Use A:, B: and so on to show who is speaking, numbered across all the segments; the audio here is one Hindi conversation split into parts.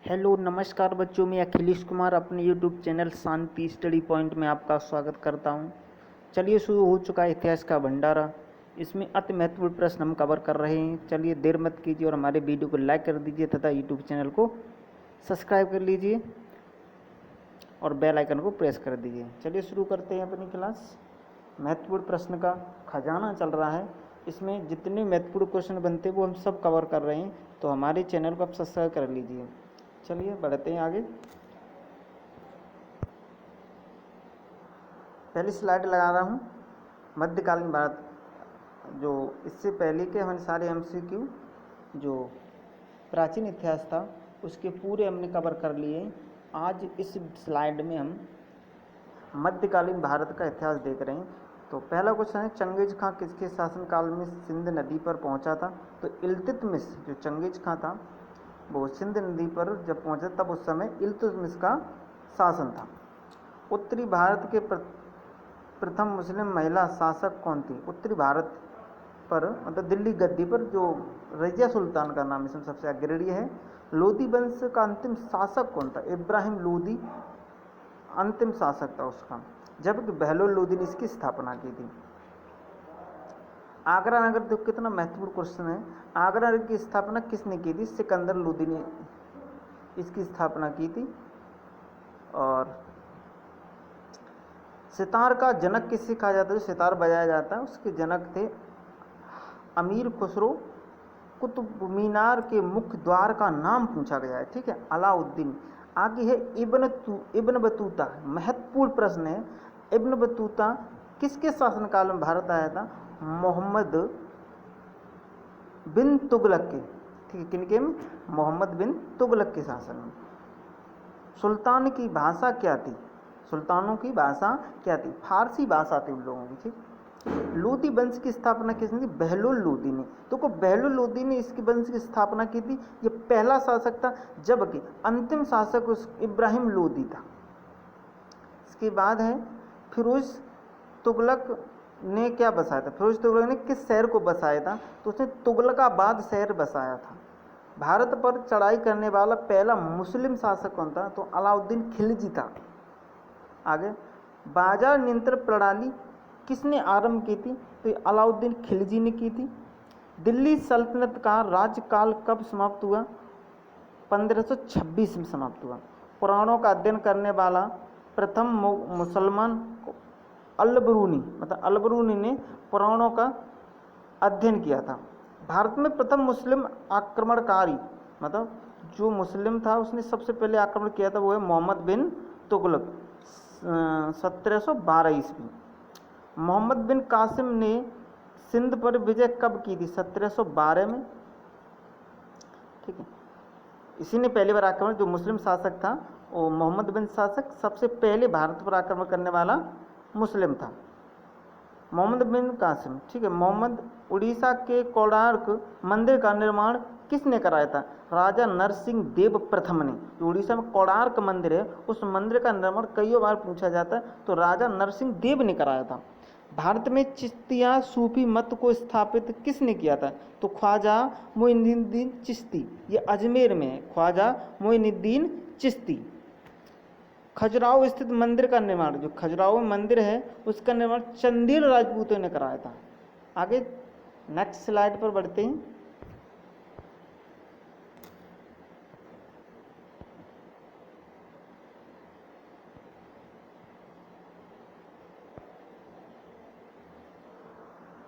A: हेलो नमस्कार बच्चों, मैं अखिलेश कुमार अपने यूट्यूब चैनल शांति स्टडी पॉइंट में आपका स्वागत करता हूं। चलिए शुरू हो चुका है इतिहास का भंडारा। इसमें अति महत्वपूर्ण प्रश्न हम कवर कर रहे हैं। चलिए देर मत कीजिए और हमारे वीडियो को लाइक कर दीजिए तथा यूट्यूब चैनल को सब्सक्राइब कर लीजिए और बेल आइकन को प्रेस कर दीजिए। चलिए शुरू करते हैं अपनी क्लास। महत्वपूर्ण प्रश्न का खजाना चल रहा है। इसमें जितने महत्वपूर्ण क्वेश्चन बनते हैं वो हम सब कवर कर रहे हैं, तो हमारे चैनल को आप सब्सक्राइब कर लीजिए। चलिए बढ़ते हैं आगे। पहली स्लाइड लगा रहा हूँ मध्यकालीन भारत। जो इससे पहले के हमारे सारे एमसीक्यू जो प्राचीन इतिहास था उसके पूरे हमने कवर कर लिए। आज इस स्लाइड में हम मध्यकालीन भारत का इतिहास देख रहे हैं। तो पहला क्वेश्चन है, चंगेज खां किसके शासनकाल में सिंध नदी पर पहुंचा था? तो इल्तुतमिश जो चंगेज खां था वो सिंध नदी पर जब पहुंचा तब उस समय इल्तुतमिश का शासन था। उत्तरी भारत के प्रथम मुस्लिम महिला शासक कौन थी? उत्तरी भारत पर मतलब दिल्ली गद्दी पर जो रजिया सुल्तान का नाम इसमें सबसे अग्रणी है। लोदी वंश का अंतिम शासक कौन था? इब्राहिम लोदी अंतिम शासक था उसका, जबकि बहलोल लोदी ने इसकी स्थापना की थी। आगरा नगर, देखो कितना महत्वपूर्ण क्वेश्चन है। आगरा नगर की स्थापना किसने की थी? सिकंदर लोदी ने इसकी स्थापना की थी। और सितार का जनक किसे कहा जाता है? जो सितार बजाया जाता है उसके जनक थे अमीर खुसरो। कुतुब मीनार के मुख्य द्वार का नाम पूछा गया है, ठीक है, अलाउद्दीन। आगे है इब्न बतूता, महत्वपूर्ण प्रश्न है। इब्न बतूता किसके शासनकाल में भारत आया था? मोहम्मद बिन तुगलक के, ठीक है, किनके में? मोहम्मद बिन तुगलक के शासन में। सुल्तान की भाषा क्या थी? सुल्तानों की भाषा क्या थी? फारसी भाषा थी उन लोगों की, ठीक। लोदी वंश की स्थापना किसने की? बहलोल लोदी ने। तो बहलोल लोदी ने इसकी वंश की स्थापना की थी। ये पहला शासक था, जबकि अंतिम शासक उस इब्राहिम लोदी था। इसके बाद है फिरोज तुगलक ने क्या बसाया था? फिरोज तुगलक ने किस शहर को बसाया था? तो उसने तुगलकाबाद शहर बसाया था। भारत पर चढ़ाई करने वाला पहला मुस्लिम शासक कौन था? तो अलाउद्दीन खिलजी था। आगे, बाजार नियंत्रण प्रणाली किसने आरंभ की थी? तो अलाउद्दीन खिलजी ने की थी। दिल्ली सल्तनत का राज्यकाल कब समाप्त हुआ? 1526 में समाप्त हुआ। पुराणों का अध्ययन करने वाला प्रथम मुसलमान अल-बरूनी, मतलब अल-बरूनी ने पुराणों का अध्ययन किया था। भारत में प्रथम मुस्लिम आक्रमणकारी, मतलब जो मुस्लिम था उसने सबसे पहले आक्रमण किया था वो है मोहम्मद बिन तुगलक, 1712 ईस्वी। मोहम्मद बिन कासिम ने सिंध पर विजय कब की थी? 1712 में, ठीक है। इसी ने पहली बार आक्रमण, जो मुस्लिम शासक था वो मोहम्मद बिन शासक सबसे पहले भारत पर आक्रमण करने वाला मुस्लिम था, मोहम्मद बिन कासिम, ठीक है। मोहम्मद उड़ीसा के कोणार्क मंदिर का निर्माण किसने कराया था? राजा नरसिंह देव प्रथम ने। जो उड़ीसा में कोणार्क मंदिर है उस मंदिर का निर्माण कई बार पूछा जाता है, तो राजा नरसिंह देव ने कराया था। भारत में चिश्तिया सूफी मत को स्थापित किसने किया था? तो ख्वाजा मोइनुद्दीन चिश्ती, ये अजमेर में है, ख्वाजा मोइनुद्दीन चिश्ती। खजुराहो स्थित मंदिर का निर्माण, जो खजुराहो मंदिर है उसका निर्माण चंदेल राजपूतों ने कराया था। आगे नेक्स्ट स्लाइड पर बढ़ते हैं।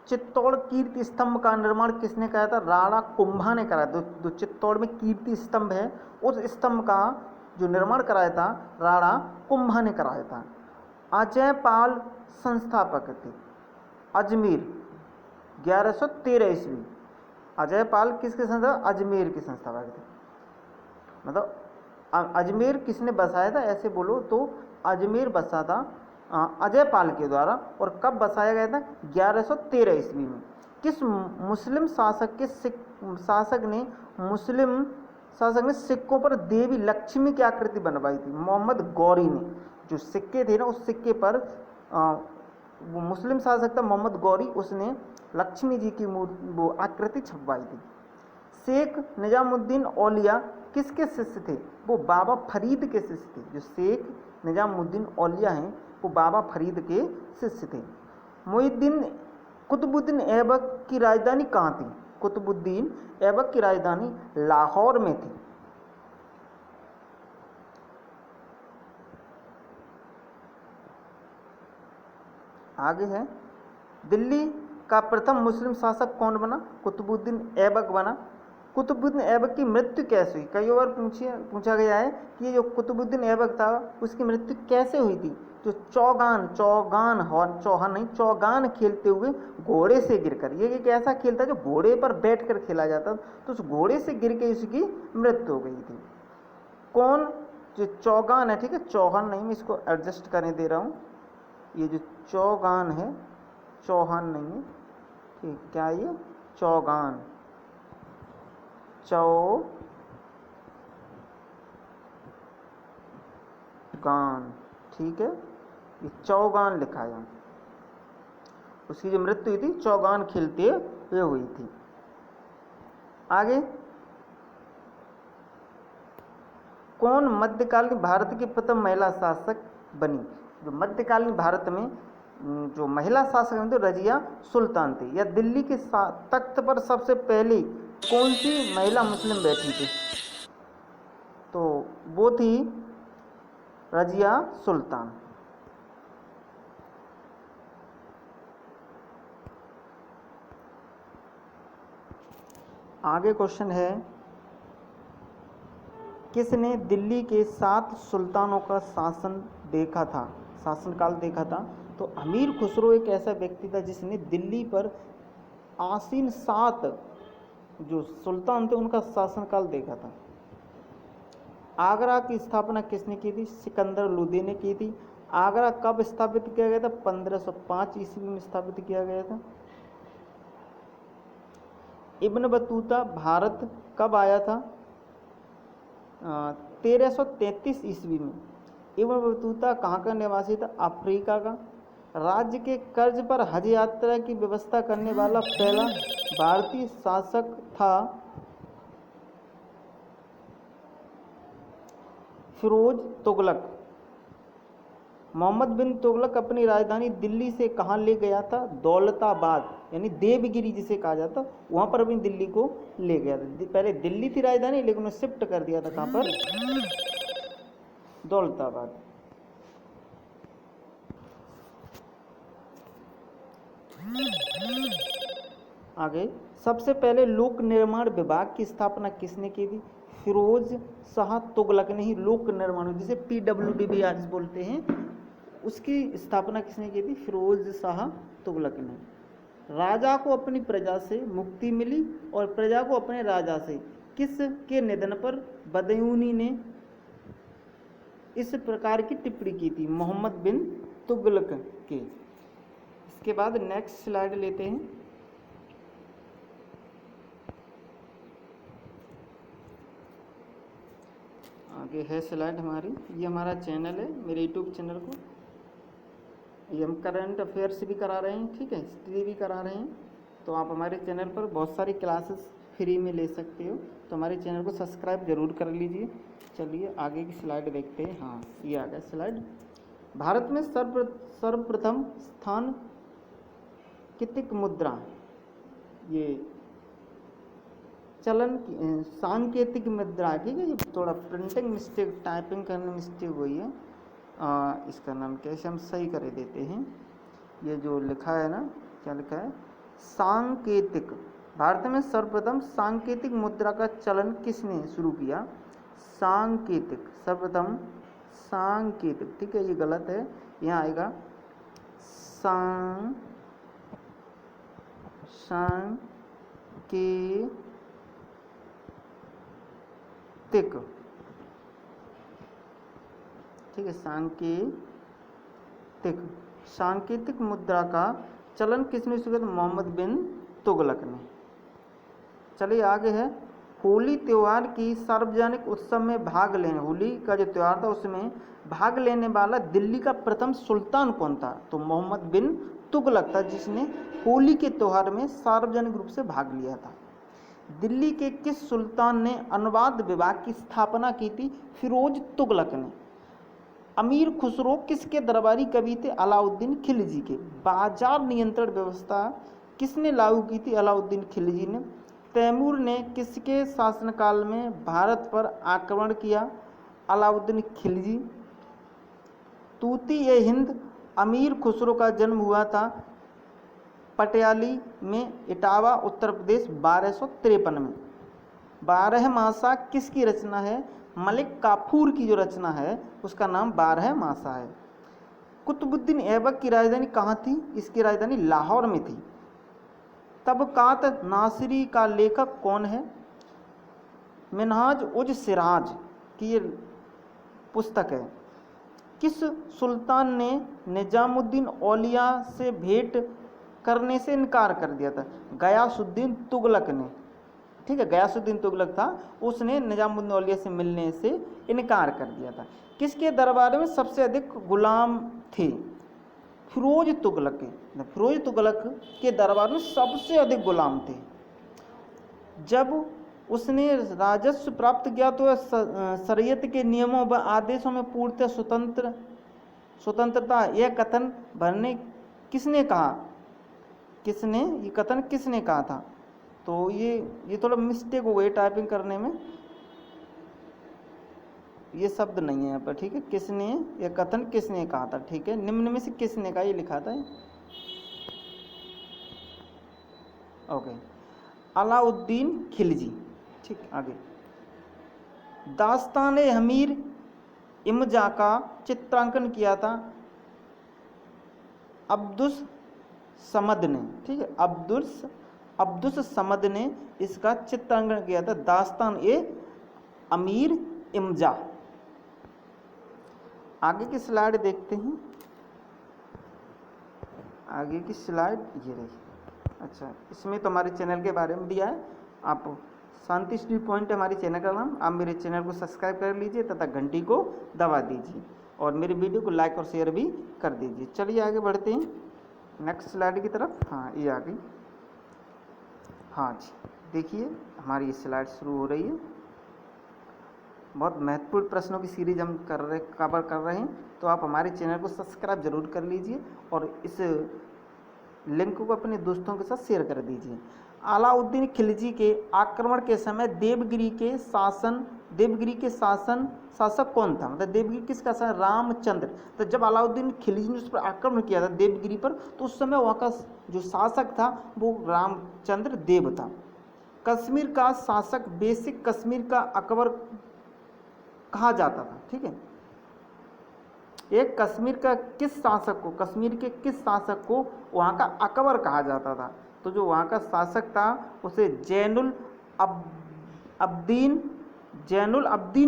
A: चित्तौड़ कीर्ति स्तंभ का निर्माण किसने कराया था? राणा कुंभा ने कराया था। जो चित्तौड़ में कीर्ति स्तंभ है उस स्तंभ का जो निर्माण कराया था राणा कुंभा ने कराया था। अजयपाल संस्थापक थे अजमेर, 1113 ईस्वी। अजयपाल किसके संस्थापक? अजमेर के संस्थापक थे। मतलब अजमेर किसने बसाया था ऐसे बोलो तो अजमेर बसा था अजयपाल के द्वारा। और कब बसाया गया था? 1113 ईस्वी में। किस मुस्लिम शासक ने सिक्कों पर देवी लक्ष्मी की आकृति बनवाई थी? मोहम्मद गौरी ने। जो सिक्के थे ना उस सिक्के पर वो मुस्लिम शासक था मोहम्मद गौरी, उसने लक्ष्मी जी की वो आकृति छपवाई थी। शेख निजामुद्दीन औलिया किसके शिष्य थे? वो बाबा फरीद के शिष्य थे। जो शेख निजामुद्दीन औलिया हैं वो बाबा फरीद के शिष्य थे। मुहिउद्दीन कुतुबुद्दीन ऐबक की राजधानी कहाँ थी? कुतुबुद्दीन ऐबक की राजधानी लाहौर में थी। आगे है, दिल्ली का प्रथम मुस्लिम शासक कौन बना? कुतुबुद्दीन ऐबक बना। कुतुबुद्दीन ऐबक की मृत्यु कैसे हुई? कई बार पूछा गया है कि ये जो कुतुबुद्दीन ऐबक था उसकी मृत्यु कैसे हुई थी? जो चौगान खेलते हुए घोड़े से गिरकर, ये एक ऐसा खेल था जो घोड़े पर बैठकर खेला जाता, तो उस घोड़े से गिर के उसकी मृत्यु हो गई थी। कौन? जो चौगान है, ठीक है, चौहान नहीं, मैं इसको एडजस्ट करने दे रहा हूँ। ये जो चौगान है, चौहान नहीं है, ठीक, क्या ये? चौगान, चौगान, ठीक है, ये चौगान लिखा है। उसकी जो मृत्यु हुई थी चौगान खेलते हुए हुई थी। आगे, कौन मध्यकालीन भारत की प्रथम महिला शासक बनी? जो मध्यकालीन भारत में जो महिला शासक हैं तो रजिया सुल्तान थी। या दिल्ली के तख्त पर सबसे पहले कौन सी महिला मुस्लिम बैठी थी? तो वो थी रजिया सुल्तान। आगे क्वेश्चन है, किसने दिल्ली के 7 सुल्तानों का शासनकाल देखा था? तो अमीर खुसरो एक ऐसा व्यक्ति था जिसने दिल्ली पर आसीन 7 जो सुल्तान थे उनका शासनकाल देखा था। आगरा की स्थापना किसने की थी? सिकंदर लोदी ने की थी। आगरा कब स्थापित किया गया था? 1505 ईस्वी में स्थापित किया गया था। इब्न बतूता भारत कब आया था? 1333 ईस्वी में। इब्न बतूता कहाँ का निवासी था? अफ्रीका का। राज्य के कर्ज पर हज यात्रा की व्यवस्था करने वाला पहला भारतीय शासक था फिरोज तुगलक। मोहम्मद बिन तुगलक अपनी राजधानी दिल्ली से कहाँ ले गया था? दौलताबाद, यानी देवगिरी जिसे कहा जाता, वहाँ पर अपनी दिल्ली को ले गया था। पहले दिल्ली थी राजधानी, लेकिन उन्हें शिफ्ट कर दिया था कहाँ पर? दौलताबाद। आगे, सबसे पहले लोक निर्माण विभाग की स्थापना किसने की थी? फिरोज शाह तुगलक ने ही लोक निर्माण, जिसे PWD भी आज बोलते हैं, उसकी स्थापना किसने की थी? फिरोज शाह तुगलक ने। राजा को अपनी प्रजा से मुक्ति मिली और प्रजा को अपने राजा से, किस के निधन पर बदयूनी ने इस प्रकार की टिप्पणी की थी? मोहम्मद बिन तुगलक के। इसके बाद नेक्स्ट स्लाइड लेते हैं। आगे है स्लाइड हमारी, ये हमारा चैनल है, मेरे यूट्यूब चैनल को ये हम करंट अफेयर्स भी करा रहे हैं, ठीक है, हिस्ट्री भी करा रहे हैं। तो आप हमारे चैनल पर बहुत सारी क्लासेस फ्री में ले सकते हो, तो हमारे चैनल को सब्सक्राइब जरूर कर लीजिए। चलिए आगे की स्लाइड देखते हैं। हाँ, ये आ गया स्लाइड। भारत में सर्वप्रथम स्थान कितिक मुद्रा, ये चलन सांकेतिक मुद्रा, ठीक है, ये थोड़ा प्रिंटिंग मिस्टेक, टाइपिंग करने में मिस्टेक हुई है, इसका नाम कैसे हम सही कर देते हैं। ये जो लिखा है ना, क्या लिखा है? सांकेतिक। भारत में सर्वप्रथम सांकेतिक मुद्रा का चलन किसने शुरू किया? सांकेतिक, सर्वप्रथम सांकेतिक, ठीक है, ये गलत है, यहाँ आएगा सांकेतिक, ठीक है, सांकेतिक मुद्रा का चलन किसने शुरू किया? मोहम्मद बिन तुगलक ने। चलिए आगे है, होली त्यौहार की सार्वजनिक उत्सव में भाग लेने, होली का जो त्यौहार था उसमें भाग लेने वाला दिल्ली का प्रथम सुल्तान कौन था? तो मोहम्मद बिन तुगलक था, जिसने होली के त्यौहार में सार्वजनिक रूप से भाग लिया था। दिल्ली के किस सुल्तान ने अनुवाद विभाग की स्थापना की थी? फिरोज तुगलक ने। अमीर खुसरो किसके दरबारी कवि थे? अलाउद्दीन खिलजी के। बाजार नियंत्रण व्यवस्था किसने लागू की थी? अलाउद्दीन खिलजी ने। तैमूर ने किसके शासनकाल में भारत पर आक्रमण किया? अलाउद्दीन खिलजी। तूती ए हिंद अमीर खुसरो का जन्म हुआ था पटियाली में, इटावा उत्तर प्रदेश 1253 में। 12मासा किसकी रचना है? मलिक काफूर की जो रचना है उसका नाम 12मासा है। कुतुबुद्दीन ऐबक की राजधानी कहाँ थी? इसकी राजधानी लाहौर में थी। तबकात नासिरी का लेखक कौन है? मिनहाज उज सिराज की ये पुस्तक है। किस सुल्तान ने निजामुद्दीन औलिया से भेंट करने से इनकार कर दिया था? गयासुद्दीन तुगलक ने। ठीक है, गयासुद्दीन तुगलक था, उसने निजामुद्दीन औलिया से मिलने से इनकार कर दिया था। किसके दरबार में सबसे अधिक गुलाम थे? फिरोज तुगलक के। फिरोज तुगलक के दरबार में सबसे अधिक गुलाम थे। जब उसने राजस्व प्राप्त किया तो शरीयत के नियमों व आदेशों में पूर्णतः स्वतंत्रता, यह कथन भरने किसने कहा? ये कथन किसने कहा था? तो ये थोड़ा मिस्टेक हो गई टाइपिंग करने में, ये शब्द नहीं है यहाँ पर। ठीक है, किसने, ये कथन किसने कहा था? ठीक है, निम्न में से किसने कहा, ये लिखा था। ओके, अलाउद्दीन खिलजी। ठीक, आगे। दास्तान-ए हमीर इमजा का चित्रांकन किया था अब्दुस समद ने। ठीक है, अब्दुस समद ने इसका चित्रांकन किया था, दास्तान-ए अमीर इमजा। आगे की स्लाइड देखते हैं। आगे की स्लाइड ये रही। अच्छा, इसमें तो हमारे चैनल के बारे में दिया है। आप शांति स्टडी पॉइंट है हमारे चैनल का नाम। आप मेरे चैनल को सब्सक्राइब कर लीजिए तथा घंटी को दबा दीजिए और मेरे वीडियो को लाइक और शेयर भी कर दीजिए। चलिए आगे बढ़ते हैं नेक्स्ट स्लाइड की तरफ। हाँ, ये आ गई। हाँ जी, देखिए हमारी ये स्लाइड शुरू हो रही है। बहुत महत्वपूर्ण प्रश्नों की सीरीज हम कवर कर रहे हैं, तो आप हमारे चैनल को सब्सक्राइब जरूर कर लीजिए और इस लिंक को अपने दोस्तों के साथ शेयर कर दीजिए। अलाउद्दीन खिलजी के आक्रमण के समय देवगिरी के शासक कौन था? मतलब देवगिरी किसका शासक? रामचंद्र। तो जब अलाउद्दीन खिलजी ने उस पर आक्रमण किया था देवगिरी पर, तो उस समय वहाँ का जो शासक था वो रामचंद्र देव था। कश्मीर का शासक बेसिक कश्मीर का अकबर कहा जाता था। ठीक है, एक कश्मीर के किस शासक को वहाँ का अकबर कहा जाता था? तो जो वहाँ का शासक था उसे जैनुल अब्दीन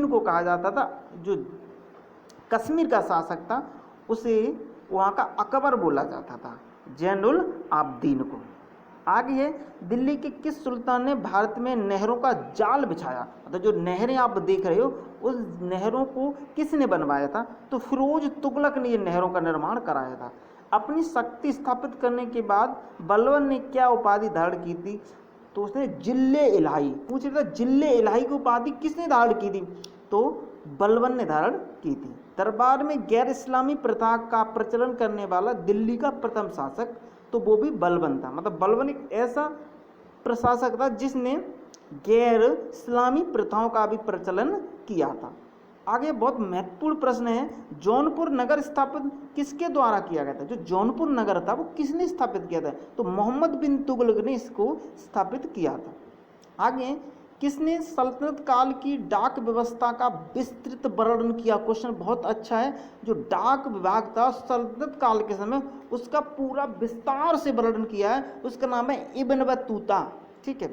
A: को कहा जाता था। जो कश्मीर का शासक था उसे वहाँ का अकबर बोला जाता था, जैनुल अब्दीन को। आगे है, दिल्ली के किस सुल्तान ने भारत में नहरों का जाल बिछाया? मतलब जो नहरें आप देख रहे हो उस नहरों को किसने बनवाया था? तो फिरोज तुगलक ने ये नहरों का निर्माण कराया था। अपनी शक्ति स्थापित करने के बाद बलबन ने क्या उपाधि धारण की थी? तो उसने जिल्ले इलाही। पूछ रहा था जिल्ले इलाही की उपाधि किसने धारण की थी? तो बलबन ने धारण की थी। दरबार में गैर इस्लामी प्रथा का प्रचलन करने वाला दिल्ली का प्रथम शासक, तो वो भी बलबन था। मतलब बलबन एक ऐसा प्रशासक था जिसने गैर इस्लामी प्रथाओं का भी प्रचलन किया था। आगे बहुत महत्वपूर्ण प्रश्न है, जौनपुर नगर स्थापित किसके द्वारा किया गया था? जो जौनपुर नगर था वो किसने स्थापित किया था? तो मोहम्मद बिन तुगलक ने इसको स्थापित किया था। आगे, किसने सल्तनत काल की डाक व्यवस्था का विस्तृत वर्णन किया? क्वेश्चन बहुत अच्छा है। जो डाक विभाग था सल्तनत काल के समय उसका पूरा विस्तार से वर्णन किया है, उसका नाम है इब्न बतूता। ठीक है,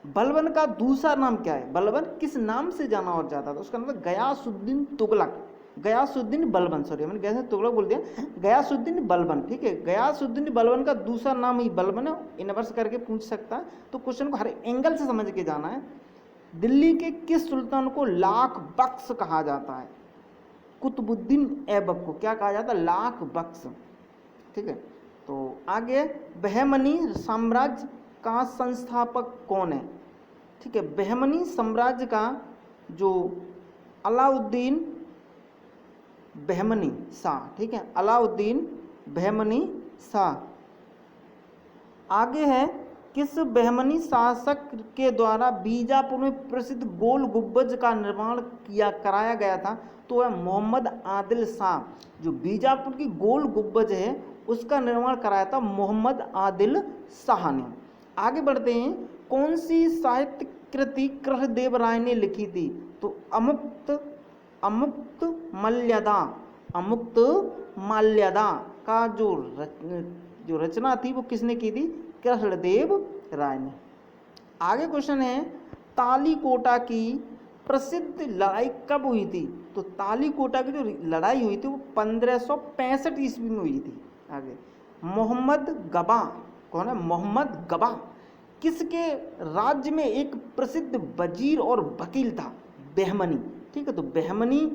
A: बलबन का दूसरा नाम क्या है? बलबन किस नाम से जाना और जाता था? उसका नाम गयासुद्दीन तुगलक, गयासुद्दीन बलबन, सॉरी मैंने गया तुगलक बोल दिया, गयासुद्दीन बलबन। ठीक है, गयासुद्दीन बलबन का दूसरा नाम ही बलबन है। इनवर्स करके पूछ सकता है, तो क्वेश्चन को हर एंगल से समझ के जाना है। दिल्ली के किस सुल्तान को लाख बख्श कहा जाता है? कुतुबुद्दीन ऐबक को क्या कहा जाता है? लाख बख्श। ठीक है, तो आगे, बहमनी साम्राज्य का संस्थापक कौन है? ठीक है, बहमनी साम्राज्य का जो अलाउद्दीन बहमनी शाह, ठीक है, अलाउद्दीन बहमनी शाह। आगे है, किस बहमनी शासक के द्वारा बीजापुर में प्रसिद्ध गोल गुब्बज का निर्माण कराया गया था? तो है मोहम्मद आदिल शाह। जो बीजापुर की गोल गुब्बज है उसका निर्माण कराया था मोहम्मद आदिल शाह ने। आगे बढ़ते हैं, कौन सी साहित्य कृति कृष्णदेव राय ने लिखी थी? तो अमुक्त माल्यदा का जो रचना थी वो किसने की थी? कृष्णदेव राय ने। आगे क्वेश्चन है, तालीकोटा की प्रसिद्ध लड़ाई कब हुई थी? तो तालीकोटा की जो लड़ाई हुई थी वो 1565 ईस्वी में हुई थी। आगे, मोहम्मद गबा, कौन है? मोहम्मद गबा किसके राज्य में एक प्रसिद्ध वजीर और वकील था? बहमनी, ठीक है, तो बहमनी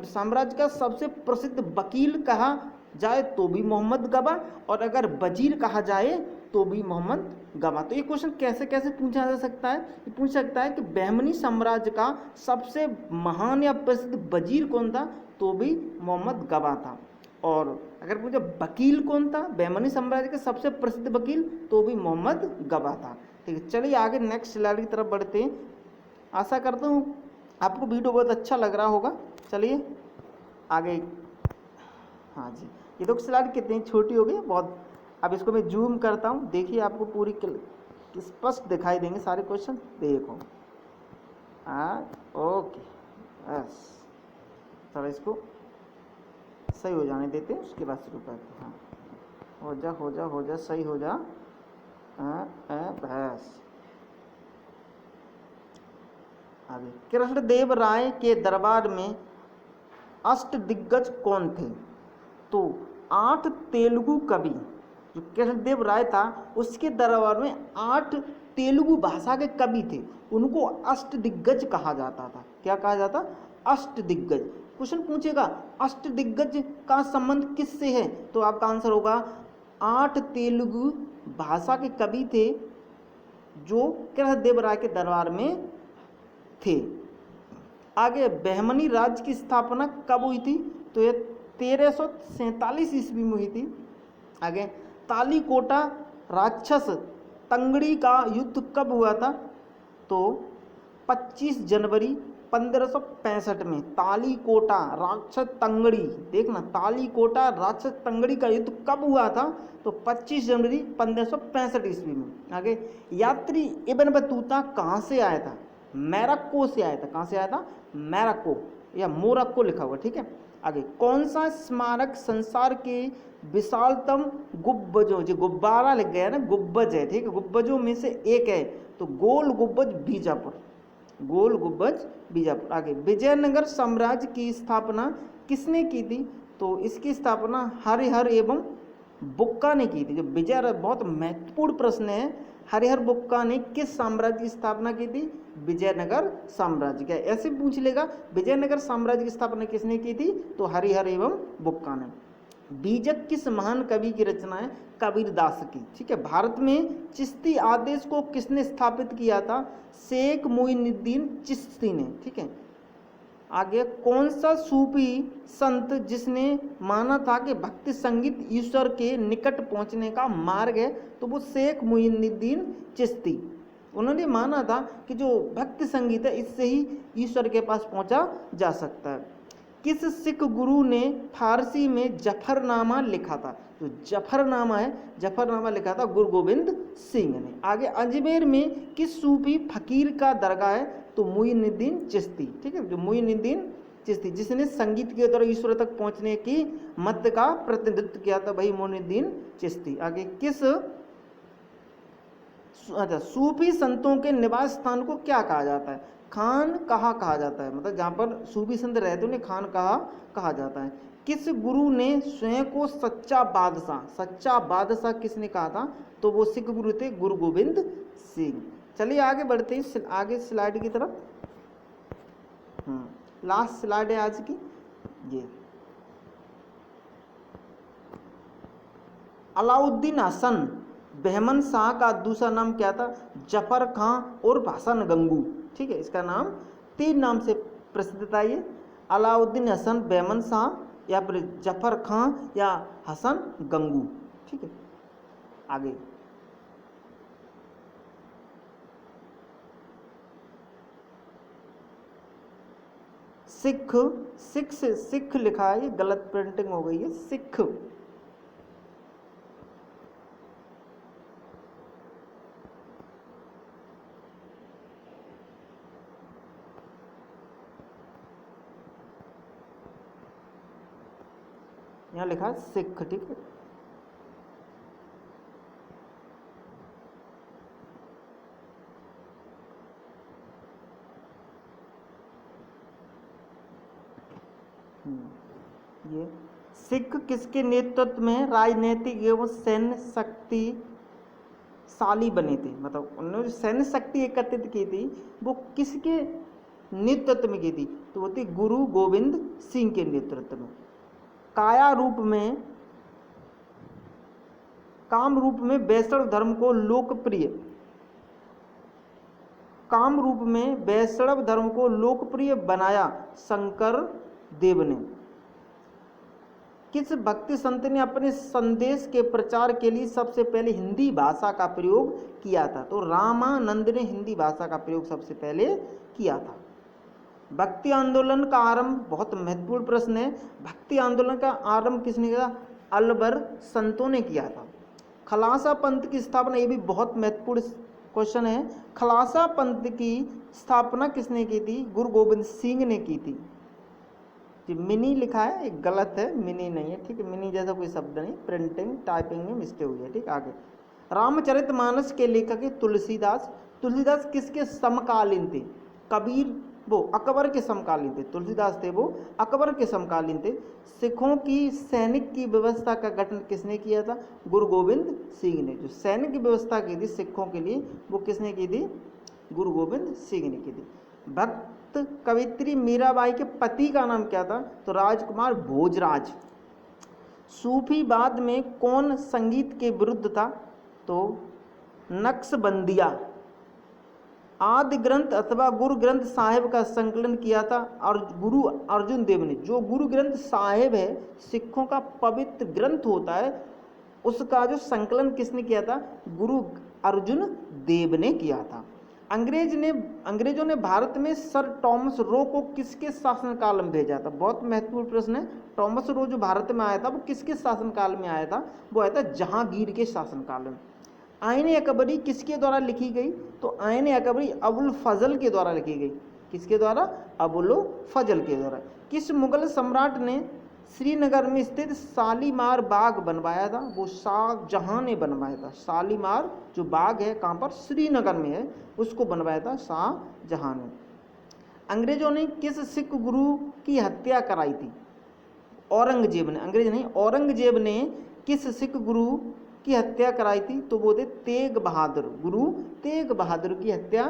A: साम्राज्य का सबसे प्रसिद्ध वकील कहा जाए तो भी मोहम्मद गबा, और अगर वजीर कहा जाए तो भी मोहम्मद गबा। तो ये क्वेश्चन कैसे कैसे पूछा जा सकता है? ये पूछ सकता है कि बहमनी साम्राज्य का सबसे महान या प्रसिद्ध वजीर कौन था? तो भी मोहम्मद गबा था। और अगर पूछे वकील कौन था बहमनी साम्राज्य के सबसे प्रसिद्ध वकील, तो भी मोहम्मद गबा था। ठीक है, चलिए आगे नेक्स्ट स्लाइड की तरफ बढ़ते हैं। आशा करता हूँ आपको वीडियो बहुत अच्छा लग रहा होगा। चलिए आगे। हाँ जी, ये तो स्लाइड कितनी छोटी हो गई बहुत। अब इसको मैं जूम करता हूँ, देखिए आपको पूरी स्पष्ट दिखाई देंगे सारे क्वेश्चन। देखो ओके, बस चलो इसको सही हो जाने देते हैं, उसके बाद शुरू करते हैं। हाँ, हो जा सही हो जा। बस आगे, कृष्णदेव राय के दरबार में अष्टदिग्गज कौन थे? तो 8 तेलुगु कवि, जो कृष्णदेव राय था उसके दरबार में 8 तेलुगु भाषा के कवि थे, उनको अष्टदिग्गज कहा जाता था। क्या कहा जाता? अष्टदिग्गज। क्वेश्चन पूछेगा अष्टदिग्गज का संबंध किससे है? तो आपका आंसर होगा 8 तेलुगु भाषा के कवि थे जो कृष्णदेव राय के दरबार में थे। आगे, बहमनी राज्य की स्थापना कब हुई थी? तो ये 1347 ईस्वी में हुई थी। आगे, तालीकोटा राक्षस तंगड़ी का युद्ध कब हुआ था? तो 25 जनवरी 1565 में तालीकोटा राक्षस तंगड़ी, देखना तालीकोटा राक्षस तंगड़ी का युद्ध कब हुआ था? तो 25 जनवरी 1565 ईस्वी में। आगे, यात्री इब्न बतूता कहाँ से आया था? मोरक्को से आया था। कहाँ से आया था? मोरक्को या मोरक्को लिखा हुआ, ठीक है। आगे, कौन सा स्मारक संसार के विशालतम गुब्बजों, जो गुब्बारा लिख गया ना, गुब्बज है, ठीक है, गुब्बजों में से एक है? तो गोल गुब्बज बीजापुर, गोल गुब्बज बीजापुर। आगे, विजयनगर साम्राज्य की स्थापना किसने की थी? तो इसकी स्थापना हरिहर एवं बुक्का ने की थी। जो विजय, बहुत महत्वपूर्ण प्रश्न है, हरिहर बुक्का ने किस साम्राज्य की स्थापना की थी? विजयनगर साम्राज्य। क्या ऐसे पूछ लेगा विजयनगर साम्राज्य की स्थापना किसने की थी? तो हरिहर एवं बुक्का ने। बीजक किस महान कवि की रचना है? कबीरदास की, ठीक है। भारत में चिश्ती आदेश को किसने स्थापित किया था? शेख मुइनुद्दीन चिश्ती ने, ठीक है। आगे, कौन सा सूफी संत जिसने माना था कि भक्ति संगीत ईश्वर के निकट पहुंचने का मार्ग है? तो वो शेख मुइनुद्दीन चिश्ती। उन्होंने माना था कि जो भक्ति संगीत है इससे ही ईश्वर के पास पहुंचा जा सकता है। किस सिख गुरु ने फारसी में जफरनामा लिखा था? जो जफरनामा है, जफरनामा लिखा था गुरु गोविंद सिंह ने। आगे, अजमेर में किस सूफी फकीर का दरगाह है? तो मुइनुद्दीन चिश्ती, ठीक है, जो मुइनुद्दीन चिश्ती जिसने संगीत के द्वारा ईश्वर तक पहुंचने की मत का प्रतिनिधित्व किया था, भाई मुइनुद्दीन चिश्ती। आगे, किस सूफी संतों के निवास स्थान को क्या कहा जाता है? खान कहा जाता है, मतलब जहाँ पर सूफी संत रहते उन्हें खान कहा जाता है। किस गुरु ने स्वयं को सच्चा बादशाह किसने कहा था? तो वो सिख गुरु थे गुरु गोविंद सिंह। चलिए आगे बढ़ते हैं, आगे स्लाइड की तरफ। लास्ट स्लाइड है आज की ये। अलाउद्दीन हसन बहमन शाह का दूसरा नाम क्या था? जफर खां और हसन गंगू। ठीक है, इसका नाम 3 नाम से प्रसिद्ध था ये, अलाउद्दीन हसन बैमन शाह या फिर जफर खां या हसन गंगू। ठीक है, आगे सिख, सिख से सिख लिखा है, ये गलत प्रिंटिंग हो गई है, सिख। यहाँ लिखा है सिख। ठीक है, ये सिख किसके नेतृत्व में राजनीतिक एवं सैन्य शक्तिशाली बने थे, मतलब उन्होंने जो सैन्य शक्ति एकत्रित की थी वो किसके नेतृत्व में की थी, तो वो थी गुरु गोविंद सिंह के नेतृत्व में। काया रूप में, काम रूप में वैष्णव धर्म को लोकप्रिय, काम रूप में वैष्णव धर्म को लोकप्रिय बनाया शंकर देव ने। किस भक्ति संत ने अपने संदेश के प्रचार के लिए सबसे पहले हिंदी भाषा का प्रयोग किया था, तो रामानंद ने हिंदी भाषा का प्रयोग सबसे पहले किया था। भक्ति आंदोलन का आरंभ, बहुत महत्वपूर्ण प्रश्न है, भक्ति आंदोलन का आरंभ किसने किया, अलवर संतों ने किया था। खलासा पंथ की स्थापना, ये भी बहुत महत्वपूर्ण क्वेश्चन है, खलासा पंथ की स्थापना किसने की थी, गुरु गोविंद सिंह ने की थी। मिनी लिखा है, एक गलत है, मिनी नहीं है। ठीक है, मिनी जैसा कोई शब्द नहीं, प्रिंटिंग टाइपिंग में मिस्टेक हुई है। ठीक, आगे रामचरितमानस के लेखक है तुलसीदास। तुलसीदास किसके समकालीन थे, कबीर, वो अकबर के समकालीन थे। तुलसीदास थे वो अकबर के समकालीन थे। सिखों की सैनिक की व्यवस्था का गठन किसने किया था, गुरु गोविंद सिंह ने। जो सैनिक की व्यवस्था की थी सिखों के लिए वो किसने की थी, गुरु गोविंद सिंह ने की थी। भक्त कवित्री मीराबाई के पति का नाम क्या था, तो राजकुमार भोजराज। सूफीवाद में कौन संगीत के विरुद्ध था, तो नक्शबंदिया। आदि ग्रंथ अथवा गुरु ग्रंथ साहिब का संकलन किया था और गुरु अर्जुन देव ने। जो गुरु ग्रंथ साहिब है सिखों का पवित्र ग्रंथ होता है, उसका जो संकलन किसने किया था, गुरु अर्जुन देव ने किया था। अंग्रेजों ने भारत में सर टॉमस रो को किसके शासनकाल में भेजा था, बहुत महत्वपूर्ण प्रश्न है। टॉमस रो जो भारत में आया था वो किसके शासनकाल में आया था, वो आया था जहांगीर के शासनकाल में। आईन अकबरी किसके द्वारा लिखी गई, तो आईन अकबरी अबुल फजल के द्वारा लिखी गई। किसके द्वारा, अबुल फजल के द्वारा। किस मुगल सम्राट ने श्रीनगर में स्थित शालीमार बाग बनवाया था, वो शाहजहां ने बनवाया था। शालीमार जो बाग है कहाँ पर, श्रीनगर में है, उसको बनवाया था शाहजहां ने। अंग्रेजों ने किस सिख गुरु की हत्या कराई थी, औरंगजेब ने। अंग्रेज नहीं, औरंगजेब ने किस सिख गुरु की हत्या कराई थी, तो वो थे तेग बहादुर। गुरु तेग बहादुर की हत्या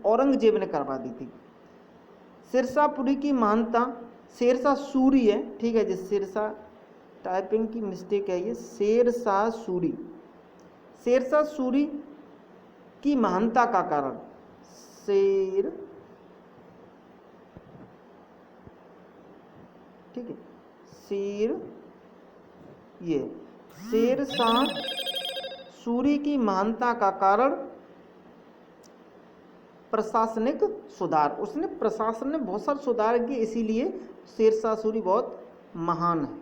A: औरंगजेब ने करवा दी थी। सिरसापुरी की महानता, शेरशाह सूरी है। ठीक है जी, शेरशाह टाइपिंग की मिस्टेक है ये, शेरशाह सूरी। शेरशाह सूरी की महानता का कारण, ठीक है, शेरशाह सूरी की महानता का कारण प्रशासनिक सुधार। उसने प्रशासन में बहुत सारे सुधार किए, इसीलिए शेरशाह सूरी बहुत महान है।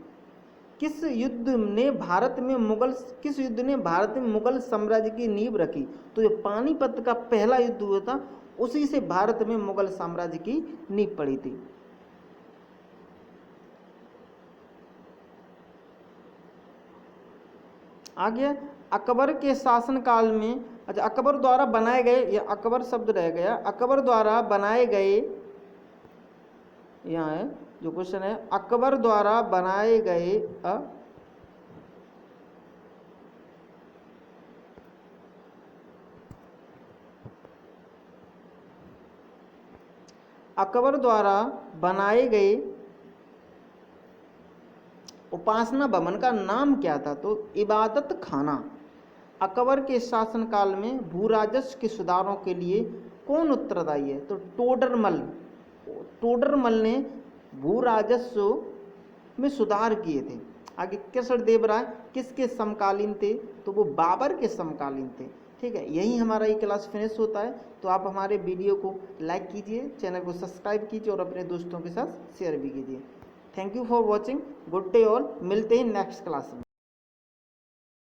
A: किस युद्ध ने भारत में मुगल साम्राज्य की नींव रखी, तो जो पानीपत का पहला युद्ध हुआ था उसी से भारत में मुगल साम्राज्य की नींव पड़ी थी। आगे अकबर के शासनकाल में, अच्छा अकबर द्वारा बनाए गए, या अकबर शब्द रह गया, अकबर द्वारा बनाए गए, यहाँ है जो क्वेश्चन है, अकबर द्वारा बनाए गए अकबर द्वारा बनाए गए उपासना भवन का नाम क्या था, तो इबादत खाना। अकबर के शासनकाल में भू राजस्व के सुधारों के लिए कौन उत्तरदायी है? तो टोडरमल ने भू राजस्व में सुधार किए थे। आगे कृष्णदेवराय किसके समकालीन थे? तो वो बाबर के समकालीन थे। ठीक है, यही हमारा ये क्लास फिनिश होता है। तो आप हमारे वीडियो को लाइक कीजिए, चैनल को सब्सक्राइब कीजिए और अपने दोस्तों के साथ शेयर भी कीजिए। Thank you for watching. Good day all. मिलते हैं नेक्स्ट क्लास में।